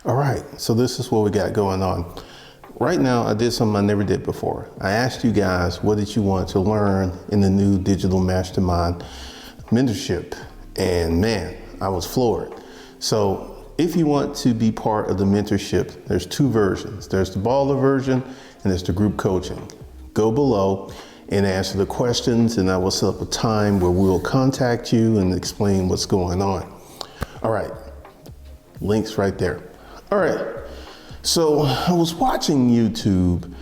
All right, so this is what we got going on. Right now, I did something I never did before. I asked you guys, what did you want to learn in the new Digital Mastermind mentorship? And man, I was floored. So if you want to be part of the mentorship, there's two versions. There's the baller version and there's the group coaching. Go below and answer the questions, and I will set up a time where we'll contact you and explain what's going on. All right, links right there. All right, so I was watching YouTube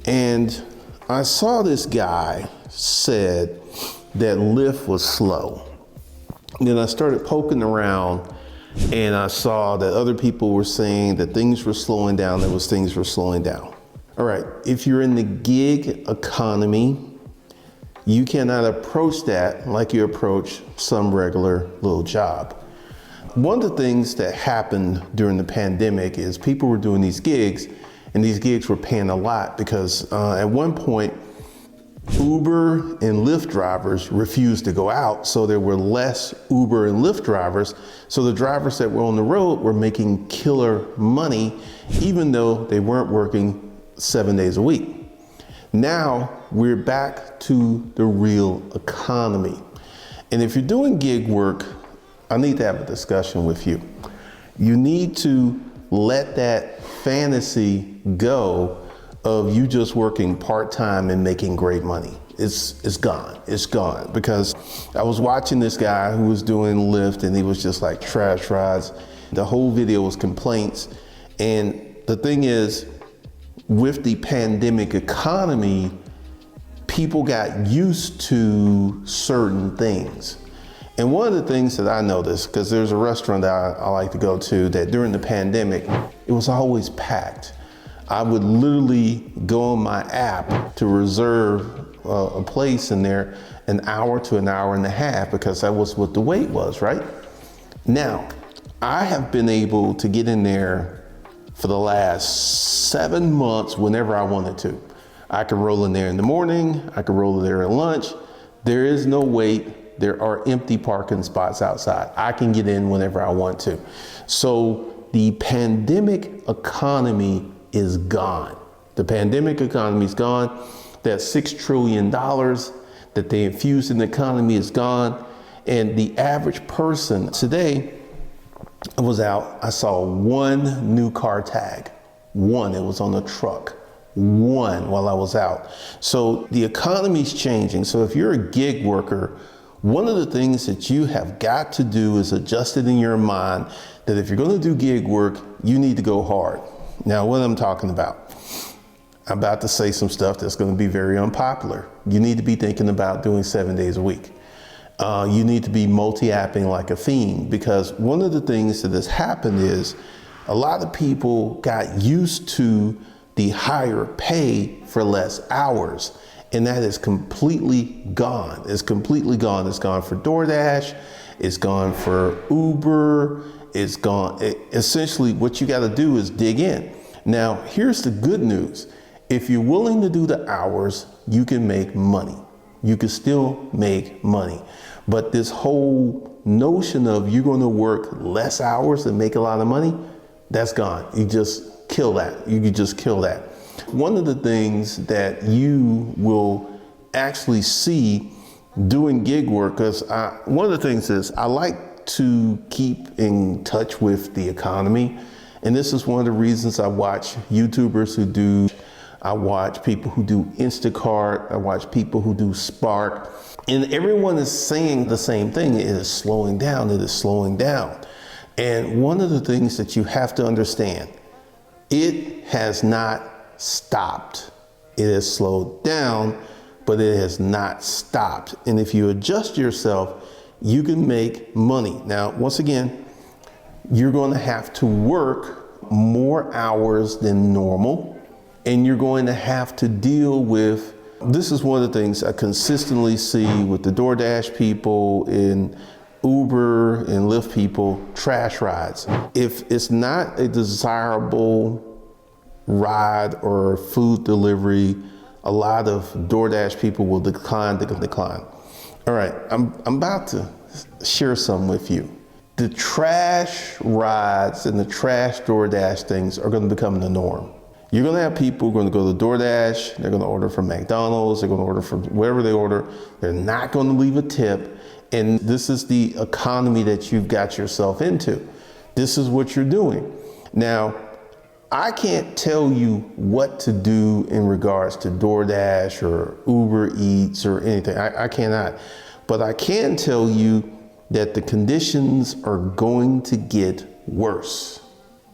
and I saw this guy said that Lyft was slow. And then I started poking around and I saw that other people were saying that things were slowing down, things were slowing down. All right, if you're in the gig economy, you cannot approach that like you approach some regular little job. One of the things that happened during the pandemic is people were doing these gigs, and these gigs were paying a lot because at one point, Uber and Lyft drivers refused to go out, so there were less Uber and Lyft drivers. So the drivers that were on the road were making killer money, even though they weren't working 7 days a week. Now we're back to the real economy. And if you're doing gig work, I need to have a discussion with you. You need to let that fantasy go of you just working part-time and making great money. It's gone. Because I was watching this guy who was doing Lyft and he was just like trash rides. The whole video was complaints. And the thing is, with the pandemic economy, people got used to certain things. And one of the things that I noticed, because there's a restaurant that I like to go to, that during the pandemic, it was always packed. I would literally go on my app to reserve a place in there an hour to an hour and a half, because that was what the wait was, right? Now, I have been able to get in there for the last 7 months whenever I wanted to. I can roll in there in the morning, I can roll in there at lunch. There is no wait. There are empty parking spots outside. I can get in whenever I want to. So the pandemic economy is gone. The pandemic economy is gone. That $6 trillion that they infused in the economy is gone. And the average person today, I was out, I saw one new car tag. One, it was on a truck. One while I was out. So the economy's changing. So if you're a gig worker, one of the things that you have got to do is adjust it in your mind that if you're going to do gig work, you need to go hard. Now, what I'm talking about, I'm about to say some stuff that's going to be very unpopular. You need to be thinking about doing 7 days a week. You need to be multi-apping like a fiend, because one of the things that has happened is a lot of people got used to the higher pay for less hours. And that is completely gone. It's completely gone. It's gone for DoorDash. It's gone for Uber. It's gone. Essentially, what you got to do is dig in. Now, here's the good news. If you're willing to do the hours, you can make money. You can still make money. But this whole notion of you're going to work less hours and make a lot of money, that's gone. You just kill that. You can just kill that. One of the things that you will actually see doing gig work, because one of the things is I like to keep in touch with the economy. And this is one of the reasons I watch YouTubers who do, I watch people who do Instacart, I watch people who do Spark, and everyone is saying the same thing. It is slowing down, it is slowing down. And one of the things that you have to understand, it has not stopped. It has slowed down, but it has not stopped. And if you adjust yourself, you can make money. Now, once again, you're going to have to work more hours than normal, and you're going to have to deal with, this is one of the things I consistently see with the DoorDash people and Uber and Lyft people, trash rides. If it's not a desirable ride or food delivery, a lot of DoorDash people will decline. All right, I'm about to share something with you. The trash rides and the trash DoorDash things are going to become the norm. You're going to have people going to go to DoorDash, they're going to order from McDonald's, they're going to order from wherever they order. They're not going to leave a tip. And this is the economy that you've got yourself into. This is what you're doing. Now, I can't tell you what to do in regards to DoorDash or Uber Eats or anything. I cannot. But I can tell you that the conditions are going to get worse.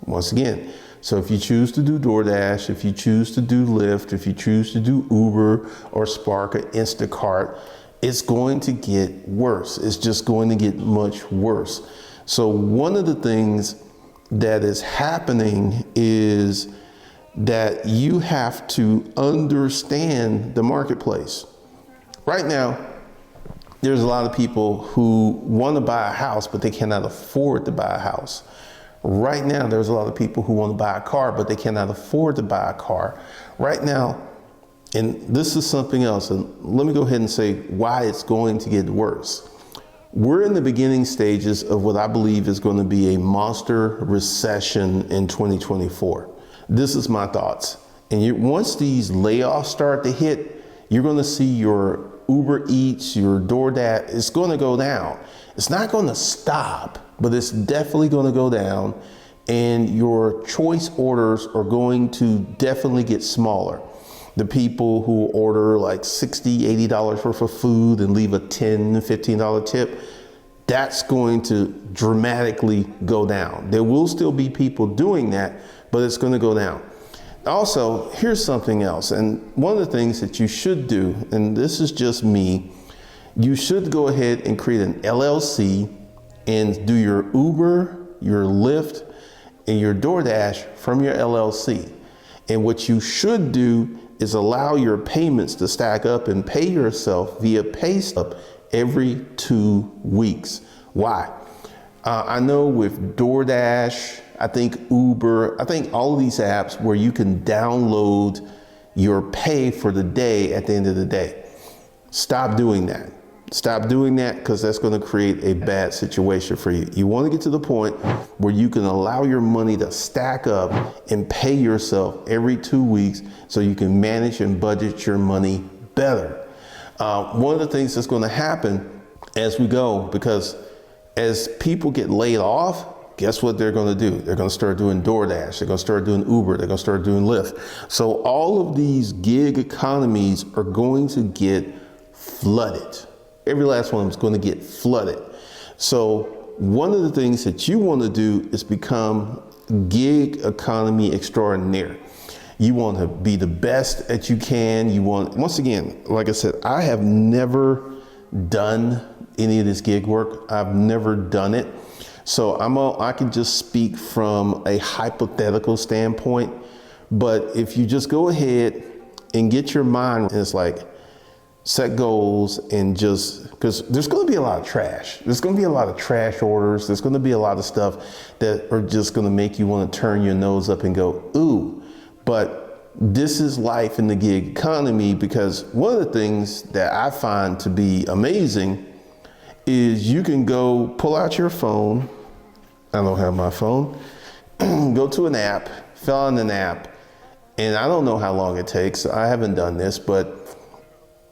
Once again, so if you choose to do DoorDash, if you choose to do Lyft, if you choose to do Uber or Spark or Instacart, it's going to get worse. It's just going to get much worse. So one of the things that is happening is that you have to understand the marketplace. Right now, there's a lot of people who want to buy a house, but they cannot afford to buy a house. Right now, there's a lot of people who want to buy a car, but they cannot afford to buy a car. Right now, and this is something else, and let me go ahead and say why it's going to get worse. We're in the beginning stages of what I believe is going to be a monster recession in 2024. This is my thoughts. And once these layoffs start to hit, you're going to see your Uber Eats, your DoorDash, it's going to go down. It's not going to stop, but it's definitely going to go down. And your choice orders are going to definitely get smaller. The people who order like $60, $80 worth of food and leave a $10, $15 tip, that's going to dramatically go down. There will still be people doing that, but it's going to go down. Also, here's something else. And one of the things that you should do, and this is just me, you should go ahead and create an LLC and do your Uber, your Lyft, and your DoorDash from your LLC. And what you should do is allow your payments to stack up and pay yourself via PayStub every 2 weeks. Why? I know with DoorDash, I think Uber, I think all of these apps where you can download your pay for the day at the end of the day. Stop doing that. Stop doing that, because that's going to create a bad situation for you. You want to get to the point where you can allow your money to stack up and pay yourself every 2 weeks so you can manage and budget your money better. One of the things that's going to happen as we go, because as people get laid off, guess what they're going to do? They're going to start doing DoorDash. They're going to start doing Uber. They're going to start doing Lyft. So all of these gig economies are going to get flooded. Every last one is going to get flooded. So one of the things that you want to do is become gig economy extraordinaire. You want to be the best that you can. You want, once again, like I said, I have never done any of this gig work. I've never done it. So I can just speak from a hypothetical standpoint. But if you just go ahead and get your mind, and it's like, set goals and just, because there's going to be a lot of trash. There's going to be a lot of trash orders. There's going to be a lot of stuff that are just going to make you want to turn your nose up and go, ooh. But this is life in the gig economy, because one of the things that I find to be amazing is you can go pull out your phone. I don't have my phone. Go to an app, fill out an app, and I don't know how long it takes. I haven't done this, but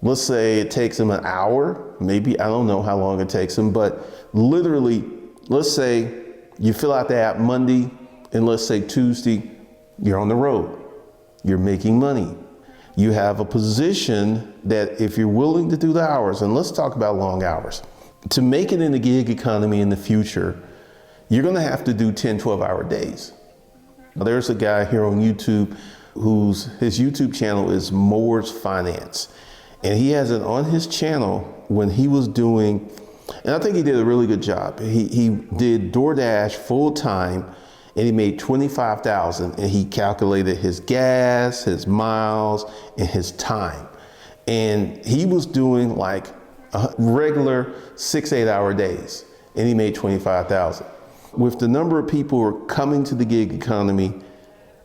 let's say it takes them an hour, maybe, I don't know how long it takes them, but literally, let's say you fill out the app Monday, and let's say Tuesday, you're on the road. You're making money. You have a position that if you're willing to do the hours, and let's talk about long hours, to make it in the gig economy in the future, you're gonna have to do 10, 12-hour days. Now, there's a guy here on YouTube his YouTube channel is Moore's Finance. And he has it on his channel when he was doing, and I think he did a really good job. He did DoorDash full time, and he made $25,000, and he calculated his gas, his miles, and his time. And he was doing like a regular 6-8 hour days, and he made $25,000. With the number of people who are coming to the gig economy,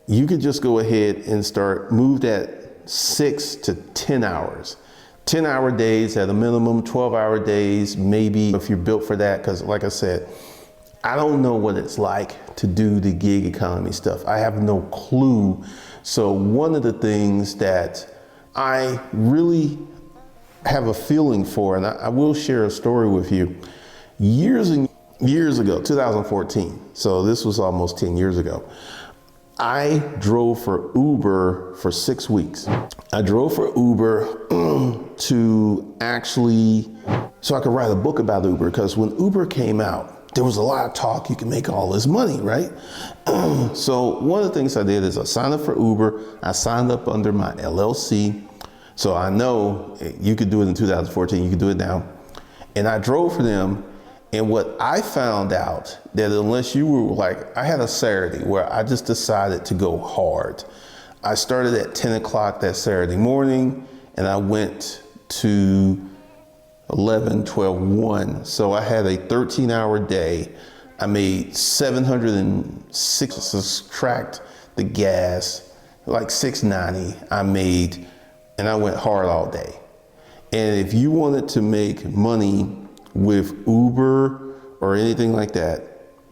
you could just go ahead and move that 6 to 10 hours. 10-hour days at a minimum, 12-hour days, maybe if you're built for that. Because like I said, I don't know what it's like to do the gig economy stuff. I have no clue. So one of the things that I really have a feeling for, and I will share a story with you, years and years ago, 2014, so this was almost 10 years ago, I drove for Uber for 6 weeks. I drove for Uber to actually, so I could write a book about Uber, because when Uber came out, there was a lot of talk, you can make all this money, right? So one of the things I did is I signed up for Uber. I signed up under my LLC. So I know you could do it in 2014, you could do it now. And I drove for them. And what I found out, that unless you were like, I had a Saturday where I just decided to go hard. I started at 10 o'clock that Saturday morning, and I went to 11, 12, 1. So I had a 13-hour day. I made 706, subtract the gas, like 690 I made, and I went hard all day. And if you wanted to make money with Uber or anything like that,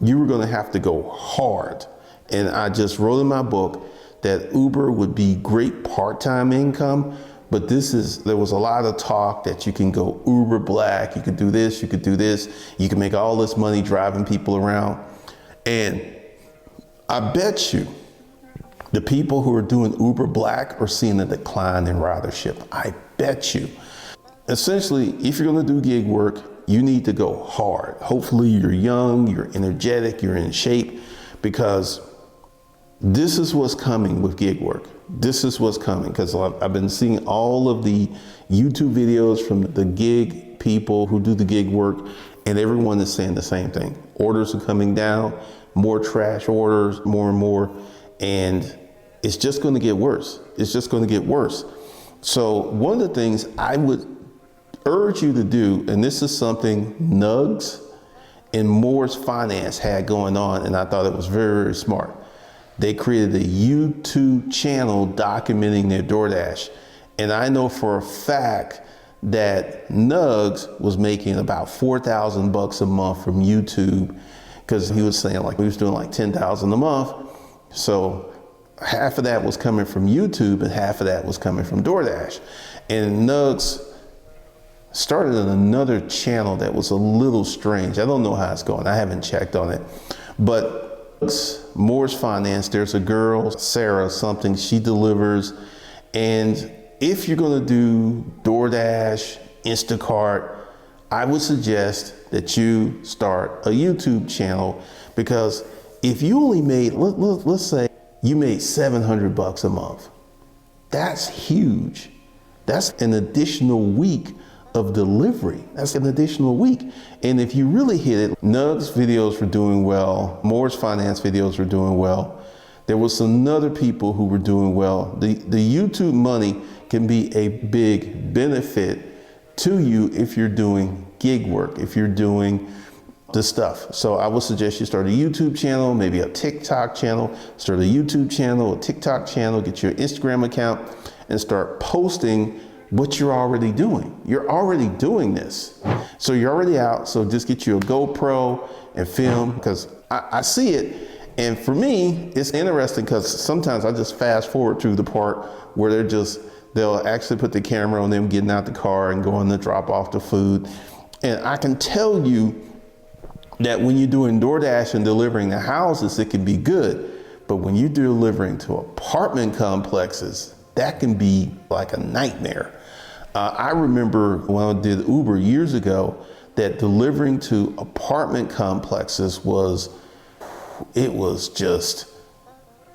you were gonna have to go hard. And I just wrote in my book that Uber would be great part-time income, but there was a lot of talk that you can go Uber Black, you could do this, you could do this, you can make all this money driving people around. And I bet you the people who are doing Uber Black are seeing a decline in ridership. I bet you. Essentially, if you're gonna do gig work, you need to go hard. Hopefully you're young, you're energetic, you're in shape, because this is what's coming with gig work. This is what's coming, because I've been seeing all of the YouTube videos from the gig people who do the gig work, and everyone is saying the same thing. Orders are coming down, more trash orders, more and more, and it's just gonna get worse. It's just gonna get worse. So one of the things I would urge you to do, and this is something Nugs and Moore's Finance had going on, and I thought it was very, very smart. They created a YouTube channel documenting their DoorDash. And I know for a fact that Nugs was making about $4,000 a month from YouTube, because he was saying like he was doing like 10,000 a month. So half of that was coming from YouTube and half of that was coming from DoorDash. And Nugs started another channel that was a little strange. I don't know how it's going. I haven't checked on it. But Moore's Finance, there's a girl, Sarah something, she delivers. And if you're gonna do DoorDash, Instacart, I would suggest that you start a YouTube channel, because if you only made, let's say you made $700 a month, that's huge. That's an additional week of delivery. That's an additional week. And if you really hit it, Nug's videos were doing well. Moore's Finance videos were doing well. There was some other people who were doing well. The YouTube money can be a big benefit to you if you're doing gig work, if you're doing the stuff. So I would suggest you start a YouTube channel, maybe a TikTok channel, start a YouTube channel, a TikTok channel, get your Instagram account, and start posting what you're already doing. You're already doing this. So you're already out. So just get you a GoPro and film, because I see it. And for me, it's interesting because sometimes I just fast forward to the part where they'll actually put the camera on them getting out the car and going to drop off the food. And I can tell you that when you're doing DoorDash and delivering to houses, it can be good. But when you're delivering to apartment complexes, that can be like a nightmare. I remember when I did Uber years ago, that delivering to apartment complexes was just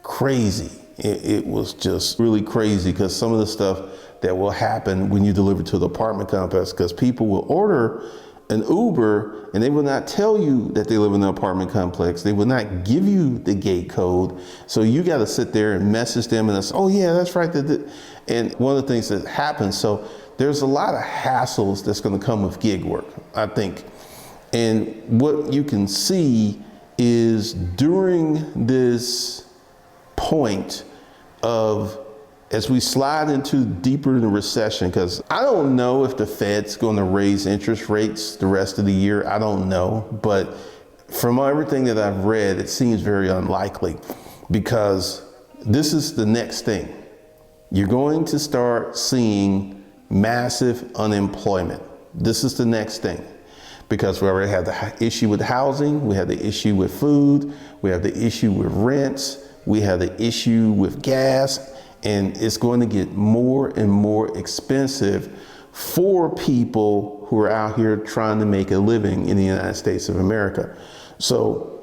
crazy. It was just really crazy, because some of the stuff that will happen when you deliver to the apartment complex, because people will order an Uber and they will not tell you that they live in the apartment complex. They will not give you the gate code. So you got to sit there and message them and say, oh yeah, that's right. And one of the things that happens, so there's a lot of hassles that's going to come with gig work, I think. And what you can see is during this point of, as we slide into deeper in the recession, because I don't know if the Fed's going to raise interest rates the rest of the year. I don't know. But From everything that I've read, it seems very unlikely, because this is the next thing. You're going to start seeing massive unemployment. This is the next thing, because we already have the issue with housing, we have the issue with food, we have the issue with rents, we have the issue with gas, and it's going to get more and more expensive for people who are out here trying to make a living in the United States of America. So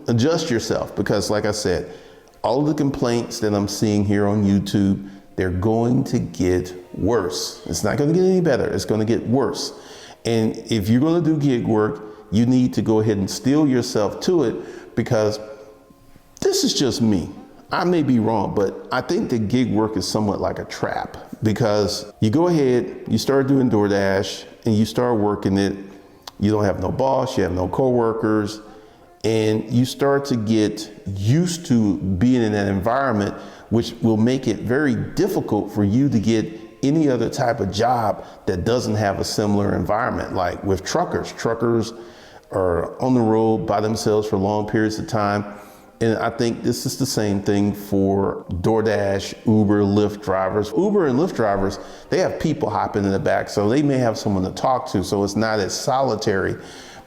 adjust yourself, because like I said, all of the complaints that I'm seeing here on YouTube, they're going to get worse. It's not going to get any better. It's going to get worse. And if you're going to do gig work, you need to go ahead and steel yourself to it, because this is just me. I may be wrong, but I think that gig work is somewhat like a trap, because you go ahead, you start doing DoorDash and you start working it. You don't have no boss, you have no coworkers, and you start to get used to being in that environment, which will make it very difficult for you to get any other type of job that doesn't have a similar environment. Like with truckers are on the road by themselves for long periods of time. And I think this is the same thing for DoorDash, Uber, Lyft drivers. Uber and Lyft drivers, they have people hopping in the back, so they may have someone to talk to, so it's not as solitary.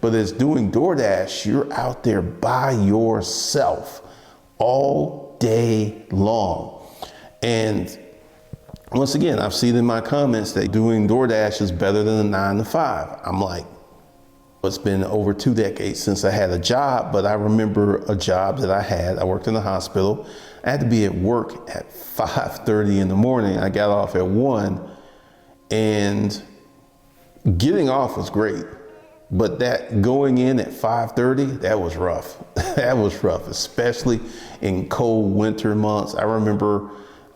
But as doing DoorDash, you're out there by yourself all day long. And once again, I've seen in my comments that doing DoorDash is better than a 9 to 5. I'm like, it's been over 2 decades since I had a job, but I remember a job that I had. I worked in the hospital. I had to be at work at 5:30 in the morning. I got off at 1, and getting off was great. But that going in at 5:30, that was rough. That was rough, especially in cold winter months. I remember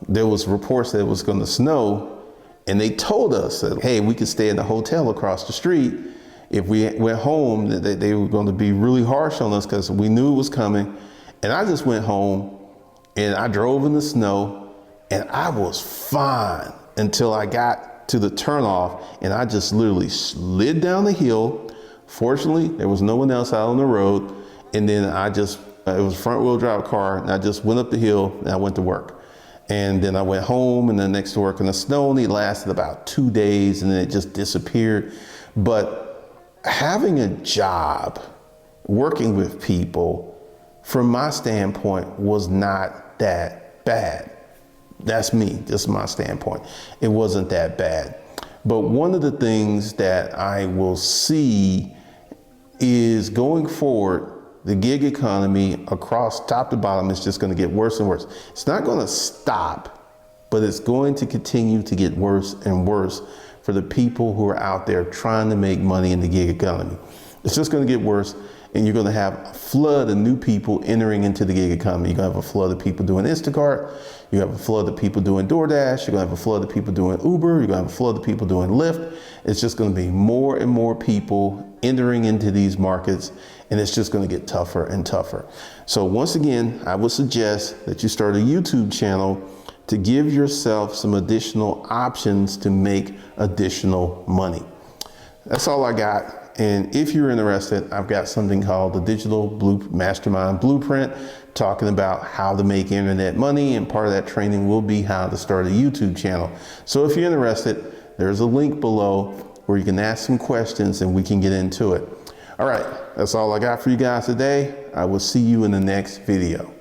there was reports that it was going to snow, and they told us that, hey, we could stay in the hotel across the street. If we went home, that they were going to be really harsh on us, because we knew it was coming. And I just went home and I drove in the snow, and I was fine until I got to the turnoff, and I just literally slid down the hill. Fortunately, there was no one else out on the road. And then it was a front wheel drive car, and I just went up the hill and I went to work. And then I went home and then next to work, and the snow only lasted about 2 days, and then it just disappeared. But having a job, working with people, from my standpoint, was not that bad. That's me, just my standpoint. It wasn't that bad. But one of the things that I will see is, going forward, the gig economy across top to bottom is just going to get worse and worse. It's not going to stop, but it's going to continue to get worse and worse for the people who are out there trying to make money in the gig economy. It's just going to get worse, and you're going to have a flood of new people entering into the gig economy. You're going to have a flood of people doing Instacart. You have a flood of people doing DoorDash. You're going to have a flood of people doing Uber. You're going to have a flood of people doing Lyft. It's just going to be more and more people entering into these markets, and it's just going to get tougher and tougher. So once again, I would suggest that you start a YouTube channel to give yourself some additional options to make additional money. That's all I got. And if you're interested, I've got something called the Digital Mastermind Blueprint, talking about how to make internet money. And part of that training will be how to start a YouTube channel. So if you're interested, there's a link below where you can ask some questions and we can get into it. All right, that's all I got for you guys today. I will see you in the next video.